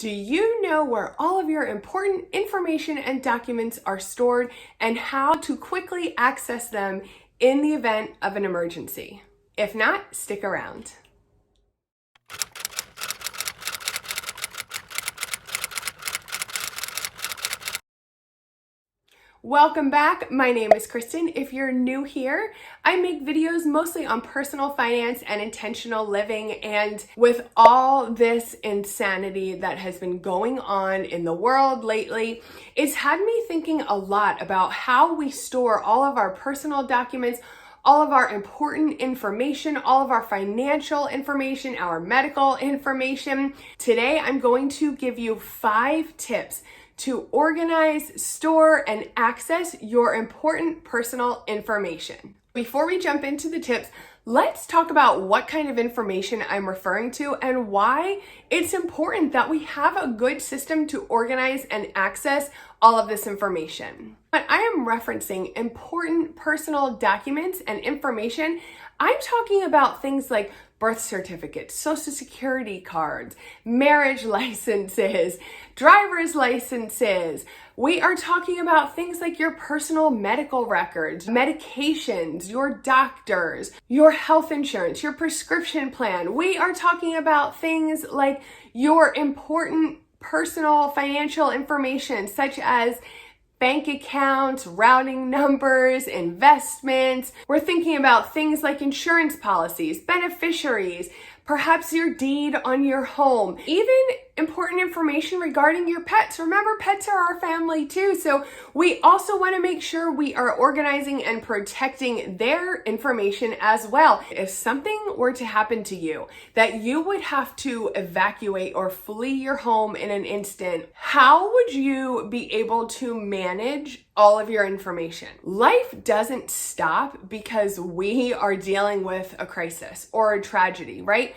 Do you know where all of your important information and documents are stored and how to quickly access them in the event of an emergency? If not, stick around. Welcome back. My name is Kristen. If you're new here, I make videos mostly on personal finance and intentional living. And with all this insanity that has been going on in the world lately, it's had me thinking a lot about how we store all of our personal documents, all of our important information, all of our financial information, our medical information. Today, I'm going to give you 5 tips to organize, store, and access your important personal information. Before we jump into the tips, let's talk about what kind of information I'm referring to and why it's important that we have a good system to organize and access all of this information. When I am referencing important personal documents and information, I'm talking about things like birth certificates, social security cards, marriage licenses, driver's licenses. We are talking about things like your personal medical records, medications, your doctors, your health insurance, your prescription plan. We are talking about things like your important personal financial information, such as bank accounts, routing numbers, investments. We're thinking about things like insurance policies, beneficiaries, perhaps your deed on your home, even important information regarding your pets. Remember, pets are our family too. So we also want to make sure we are organizing and protecting their information as well. If something were to happen to you that you would have to evacuate or flee your home in an instant, how would you be able to manage all of your information? Life doesn't stop because we are dealing with a crisis or a tragedy, right?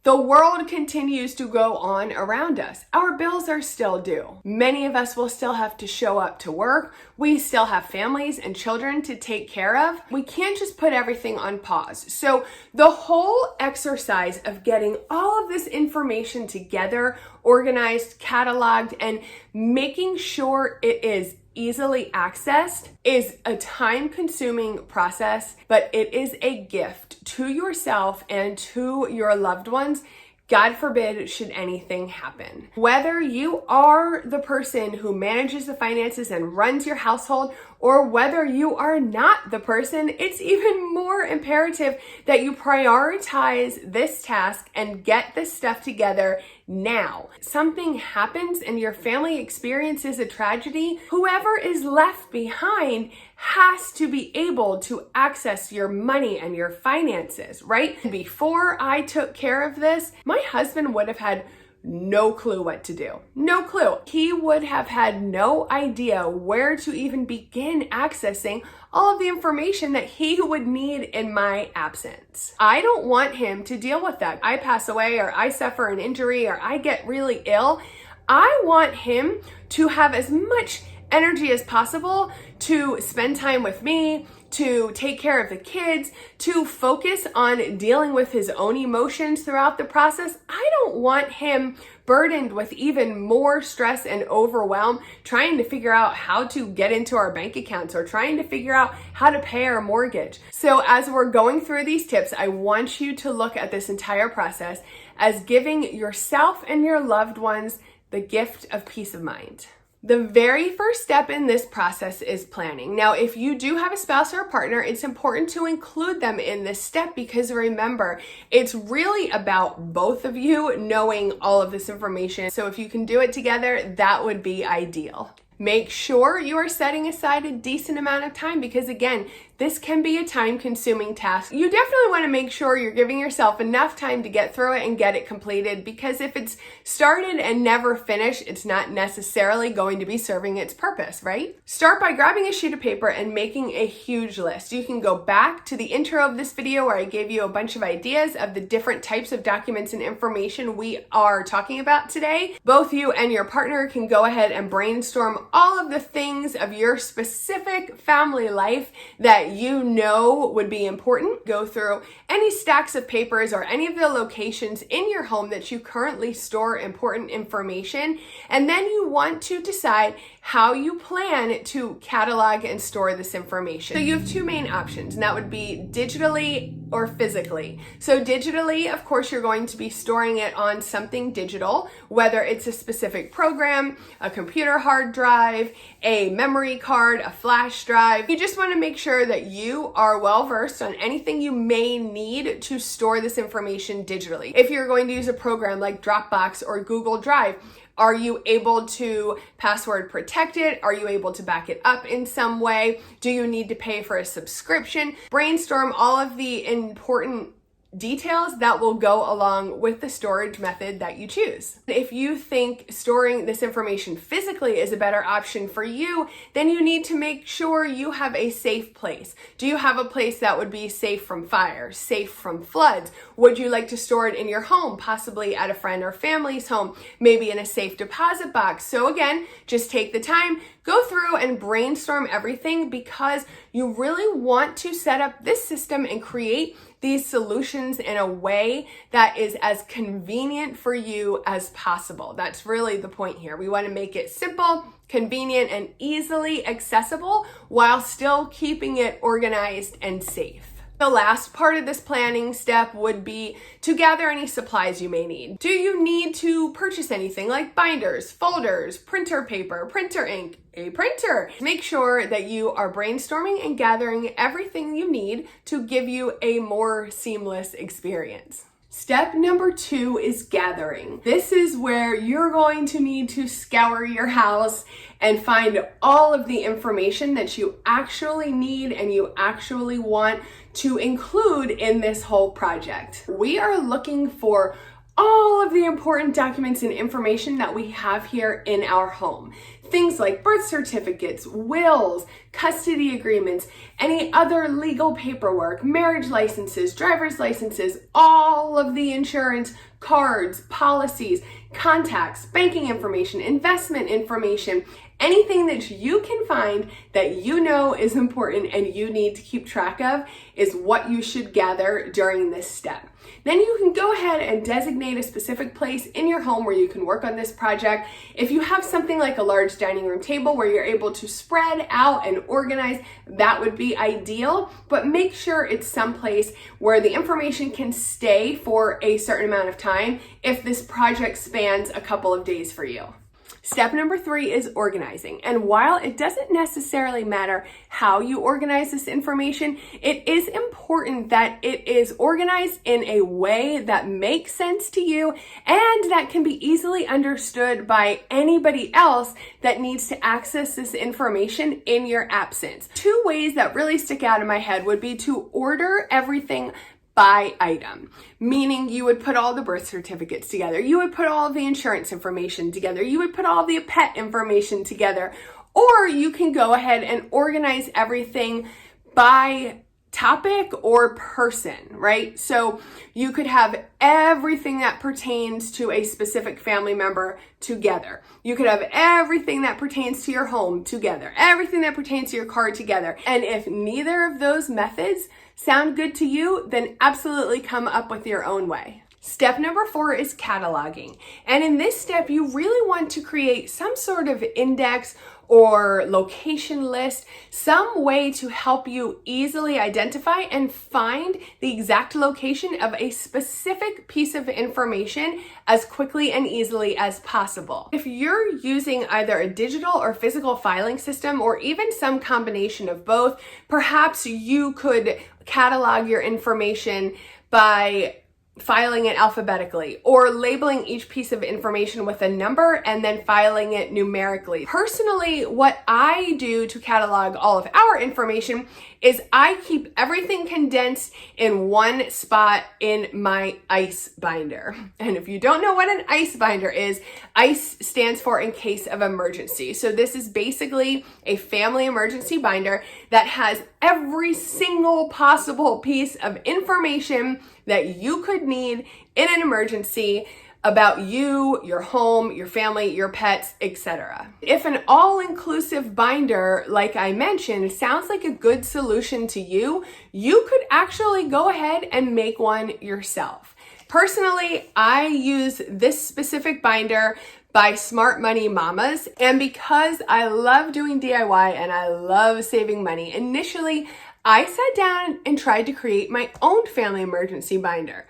The world continues to go on around us. Our bills are still due. Many of us will still have to show up to work. We still have families and children to take care of. We can't just put everything on pause. So the whole exercise of getting all of this information together, organized, cataloged, and making sure it is easily accessed is a time-consuming process, but it is a gift to yourself and to your loved ones. God forbid should anything happen. Whether you are the person who manages the finances and runs your household, or whether you are not the person, it's even more imperative that you prioritize this task and get this stuff together now. Something happens and your family experiences a tragedy, whoever is left behind has to be able to access your money and your finances, right? Before I took care of this, my husband would have had no clue what to do. No clue. He would have had no idea where to even begin accessing all of the information that he would need in my absence. I don't want him to deal with that. I pass away, or I suffer an injury, or I get really ill. I want him to have as much energy as possible to spend time with me, to take care of the kids, to focus on dealing with his own emotions throughout the process. I don't want him burdened with even more stress and overwhelm trying to figure out how to get into our bank accounts or trying to figure out how to pay our mortgage. So as we're going through these tips, I want you to look at this entire process as giving yourself and your loved ones the gift of peace of mind. The very first step in this process is planning. Now, if you do have a spouse or a partner, it's important to include them in this step because remember, it's really about both of you knowing all of this information. So if you can do it together, that would be ideal. Make sure you are setting aside a decent amount of time because again, this can be a time-consuming task. You definitely want to make sure you're giving yourself enough time to get through it and get it completed because if it's started and never finished, it's not necessarily going to be serving its purpose, right? Start by grabbing a sheet of paper and making a huge list. You can go back to the intro of this video where I gave you a bunch of ideas of the different types of documents and information we are talking about today. Both you and your partner can go ahead and brainstorm all of the things of your specific family life that that you know would be important. Go through any stacks of papers or any of the locations in your home that you currently store important information, and then you want to decide how you plan to catalog and store this information. So you have two main options, and that would be digitally or physically. So digitally, of course, you're going to be storing it on something digital, whether it's a specific program, a computer hard drive, a memory card, a flash drive. You just want to make sure that you are well versed on anything you may need to store this information digitally. If you're going to use a program like Dropbox or Google Drive, are you able to password protect it? Are you able to back it up in some way? Do you need to pay for a subscription? Brainstorm all of the important details that will go along with the storage method that you choose. If you think storing this information physically is a better option for you, then you need to make sure you have a safe place. Do you have a place that would be safe from fire, safe from floods? Would you like to store it in your home, possibly at a friend or family's home, maybe in a safe deposit box? So again, just take the time, go through and brainstorm everything, because you really want to set up this system and create these solutions in a way that is as convenient for you as possible. That's really the point here. We want to make it simple, convenient, and easily accessible while still keeping it organized and safe. The last part of this planning step would be to gather any supplies you may need. Do you need to purchase anything like binders, folders, printer paper, printer ink, a printer? Make sure that you are brainstorming and gathering everything you need to give you a more seamless experience. Step number 2 is gathering. This is where you're going to need to scour your house and find all of the information that you actually need and you actually want to include in this whole project. We are looking for all of the important documents and information that we have here in our home. Things like birth certificates, wills, custody agreements, any other legal paperwork, marriage licenses, driver's licenses, all of the insurance, cards, policies, contacts, banking information, investment information, anything that you can find that you know is important and you need to keep track of is what you should gather during this step. Then you can go ahead and designate a specific place in your home where you can work on this project. If you have something like a large dining room table where you're able to spread out and organize, that would be ideal, but make sure it's someplace where the information can stay for a certain amount of time if this project spans a couple of days for you. Step number 3 is organizing. And while it doesn't necessarily matter how you organize this information, it is important that it is organized in a way that makes sense to you and that can be easily understood by anybody else that needs to access this information in your absence. 2 ways that really stick out in my head would be to order everything by item, meaning you would put all the birth certificates together, you would put all the insurance information together, you would put all the pet information together, or you can go ahead and organize everything by topic or person, right? So you could have everything that pertains to a specific family member together. You could have everything that pertains to your home together, everything that pertains to your car together. And if neither of those methods sound good to you, then absolutely come up with your own way. Step number 4 is cataloging. And in this step, you really want to create some sort of index or location list, some way to help you easily identify and find the exact location of a specific piece of information as quickly and easily as possible. If you're using either a digital or physical filing system, or even some combination of both, perhaps you could catalog your information by filing it alphabetically or labeling each piece of information with a number and then filing it numerically. Personally, what I do to catalog all of our information is I keep everything condensed in one spot in my ICE binder. And if you don't know what an ICE binder is, ICE stands for in case of emergency. So this is basically a family emergency binder that has every single possible piece of information that you could need in an emergency about you, your home, your family, your pets, etc. If an all-inclusive binder, like I mentioned, sounds like a good solution to you, you could actually go ahead and make one yourself. Personally, I use this specific binder by Smart Money Mamas, and because I love doing DIY and I love saving money, initially I sat down and tried to create my own family emergency binder.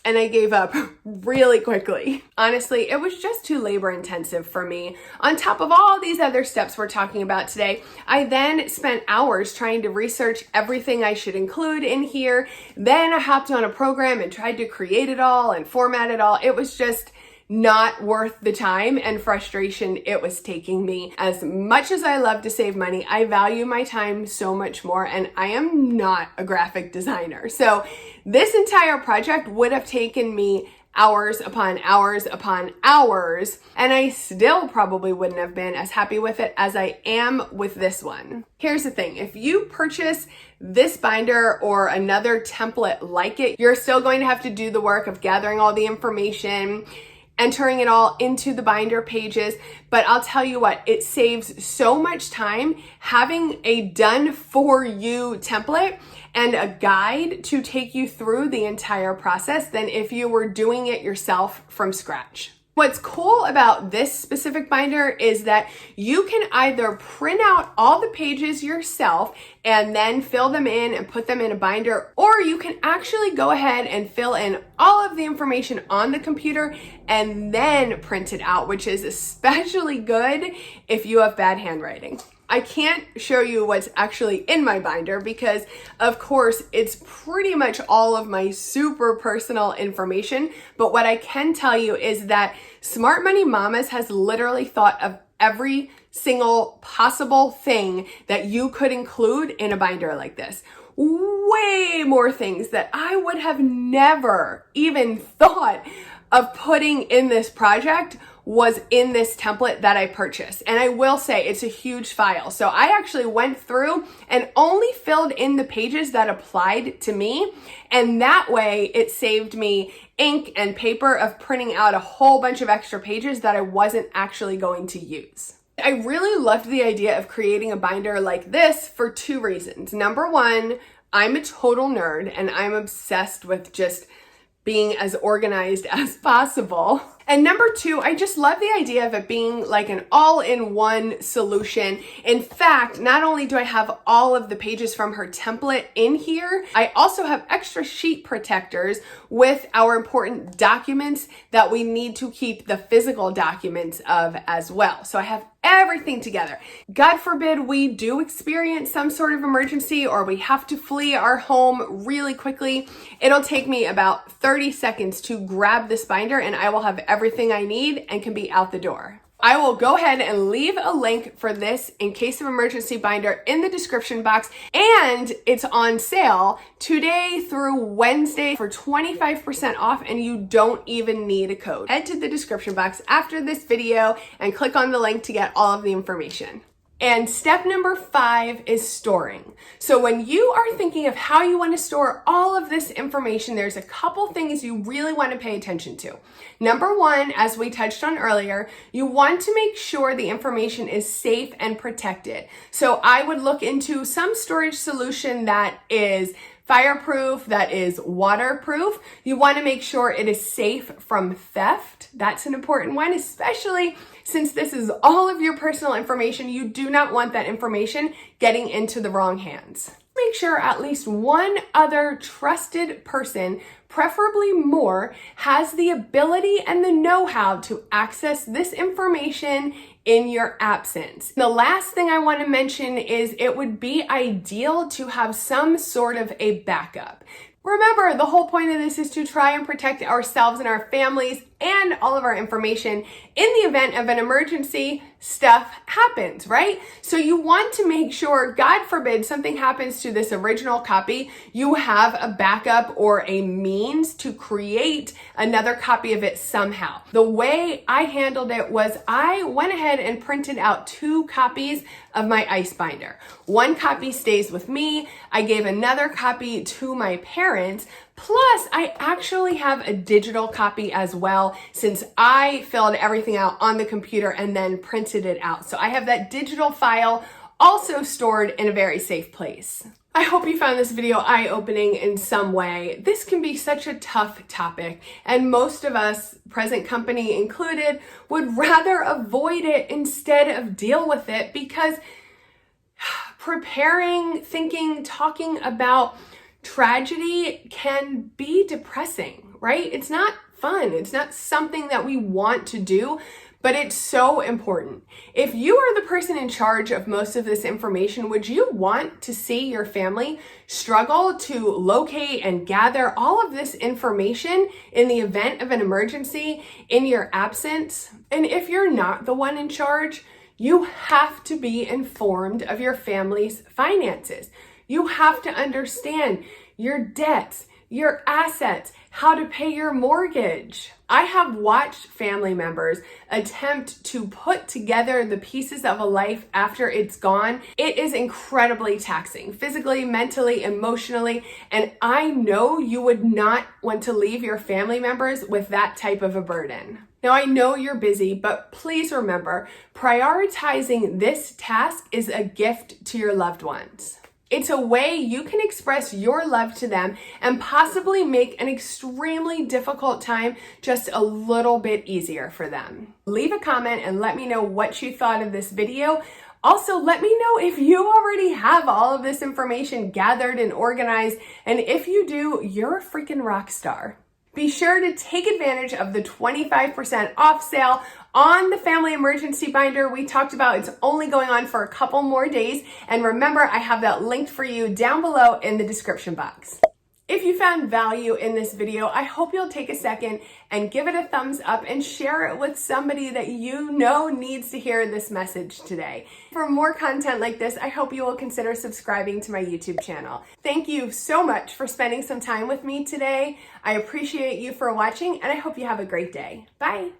And I gave up really quickly. Honestly, it was just too labor intensive for me. On top of all these other steps we're talking about today, I then spent hours trying to research everything I should include in here. Then I hopped on a program and tried to create it all and format it all. It was just not worth the time and frustration it was taking me. As much as I love to save money, I value my time so much more, and I am not a graphic designer. So this entire project would have taken me hours upon hours upon hours, and I still probably wouldn't have been as happy with it as I am with this one. Here's the thing, if you purchase this binder or another template like it, you're still going to have to do the work of gathering all the information, entering it all into the binder pages. But I'll tell you what, it saves so much time having a done for you template and a guide to take you through the entire process than if you were doing it yourself from scratch. What's cool about this specific binder is that you can either print out all the pages yourself and then fill them in and put them in a binder, or you can actually go ahead and fill in all of the information on the computer and then print it out, which is especially good if you have bad handwriting. I can't show you what's actually in my binder because, of course, it's pretty much all of my super personal information. But what I can tell you is that Smart Money Mamas has literally thought of every single possible thing that you could include in a binder like this. Way more things that I would have never even thought of putting in this project was in this template that I purchased. And I will say it's a huge file. So I actually went through and only filled in the pages that applied to me. And that way it saved me ink and paper of printing out a whole bunch of extra pages that I wasn't actually going to use. I really loved the idea of creating a binder like this for two reasons. Number one, I'm a total nerd and I'm obsessed with just being as organized as possible. And number two, I just love the idea of it being like an all-in-one solution. In fact, not only do I have all of the pages from her template in here, I also have extra sheet protectors with our important documents that we need to keep the physical documents of as well. So I have everything together. God forbid we do experience some sort of emergency or we have to flee our home really quickly. It'll take me about 30 seconds to grab this binder and I will have everything I need and can be out the door. I will go ahead and leave a link for this in case of emergency binder in the description box, and it's on sale today through Wednesday for 25% off, and you don't even need a code. Head to the description box after this video and click on the link to get all of the information. And step number 5 is storing. So when you are thinking of how you want to store all of this information, there's a couple things you really want to pay attention to. Number 1, as we touched on earlier, you want to make sure the information is safe and protected. So I would look into some storage solution that is fireproof, that is waterproof. You want to make sure it is safe from theft. That's an important one, especially since this is all of your personal information. You do not want that information getting into the wrong hands. Make sure at least one other trusted person, preferably more, has the ability and the know-how to access this information in your absence. The last thing I want to mention is it would be ideal to have some sort of a backup. Remember, the whole point of this is to try and protect ourselves and our families and all of our information in the event of an emergency. Stuff happens, right? So you want to make sure, God forbid, something happens to this original copy, you have a backup or a means to create another copy of it somehow. The way I handled it was I went ahead and printed out 2 copies of my ice binder. One copy stays with me. I gave another copy to my parents, Plus, I actually have a digital copy as well, since I filled everything out on the computer and then printed it out. So I have that digital file also stored in a very safe place. I hope you found this video eye-opening in some way. This can be such a tough topic, and most of us, present company included, would rather avoid it instead of deal with it, because preparing, thinking, talking about tragedy can be depressing, right? It's not fun. It's not something that we want to do, but it's so important. If you are the person in charge of most of this information, would you want to see your family struggle to locate and gather all of this information in the event of an emergency in your absence? And if you're not the one in charge, you have to be informed of your family's finances. You have to understand your debts, your assets, how to pay your mortgage. I have watched family members attempt to put together the pieces of a life after it's gone. It is incredibly taxing, physically, mentally, emotionally, and I know you would not want to leave your family members with that type of a burden. Now, I know you're busy, but please remember, prioritizing this task is a gift to your loved ones. It's a way you can express your love to them and possibly make an extremely difficult time just a little bit easier for them. Leave a comment and let me know what you thought of this video. Also, let me know if you already have all of this information gathered and organized, and if you do, you're a freaking rock star. Be sure to take advantage of the 25% off sale on the Family Emergency Binder we talked about. It's only going on for a couple more days. And remember, I have that linked for you down below in the description box. If you found value in this video, I hope you'll take a second and give it a thumbs up and share it with somebody that you know needs to hear this message today. For more content like this, I hope you will consider subscribing to my YouTube channel. Thank you so much for spending some time with me today. I appreciate you for watching, and I hope you have a great day. Bye.